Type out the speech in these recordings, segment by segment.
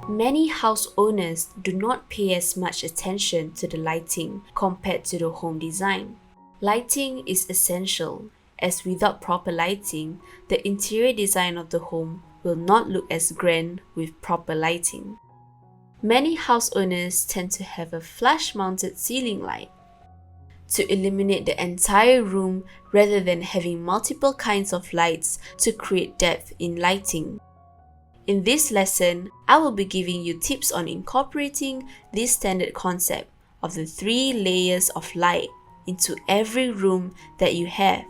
Many house owners do not pay as much attention to the lighting compared to the home design. Lighting is essential, as without proper lighting, the interior design of the home will not look as grand with proper lighting. Many house owners tend to have a flush-mounted ceiling light to illuminate the entire room rather than having multiple kinds of lights to create depth in lighting. In this lesson, I will be giving you tips on incorporating this standard concept of the 3 layers of light into every room that you have.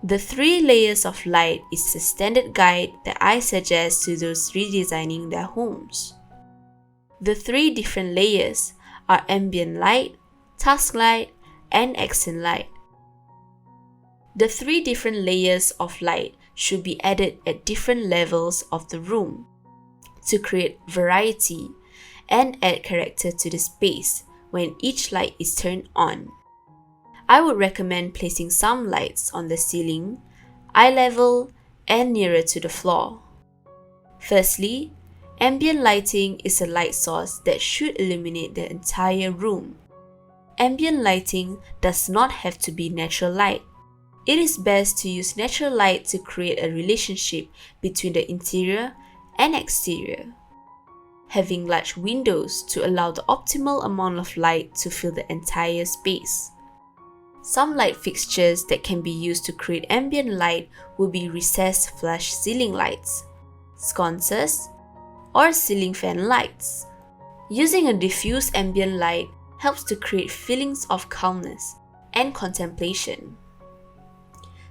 The 3 layers of light is the standard guide that I suggest to those redesigning their homes. The 3 different layers are ambient light, task light, and accent light. The 3 different layers of light should be added at different levels of the room to create variety and add character to the space when each light is turned on. I would recommend placing some lights on the ceiling, eye level, and nearer to the floor. Firstly, ambient lighting is a light source that should illuminate the entire room. Ambient lighting does not have to be natural light. It is best to use natural light to create a relationship between the interior and exterior. Having large windows to allow the optimal amount of light to fill the entire space. Some light fixtures that can be used to create ambient light will be recessed flush ceiling lights, sconces, or ceiling fan lights. Using a diffuse ambient light helps to create feelings of calmness and contemplation.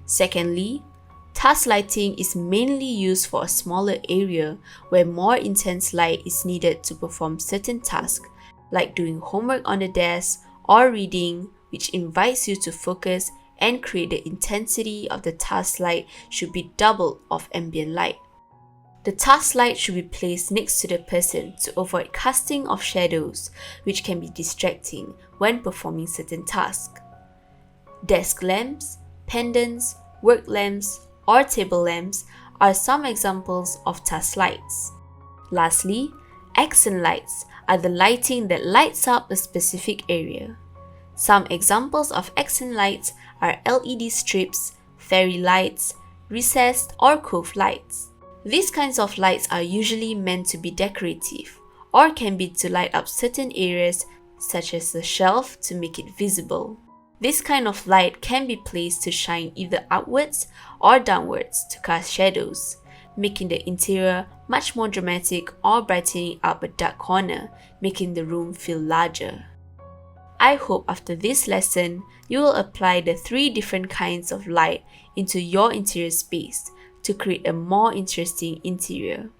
Secondly, task lighting is mainly used for a smaller area where more intense light is needed to perform certain tasks, like doing homework on the desk or reading, which invites you to focus and create the intensity of the task light should be double of ambient light. The task light should be placed next to the person to avoid casting of shadows, which can be distracting when performing certain tasks. Desk lamps, pendants, work lamps, or table lamps are some examples of task lights. Lastly, accent lights are the lighting that lights up a specific area. Some examples of accent lights are LED strips, fairy lights, recessed or cove lights. These kinds of lights are usually meant to be decorative or can be to light up certain areas such as the shelf to make it visible. This kind of light can be placed to shine either upwards or downwards to cast shadows, making the interior much more dramatic or brightening up a dark corner, making the room feel larger. I hope after this lesson, you will apply the 3 different kinds of light into your interior space to create a more interesting interior.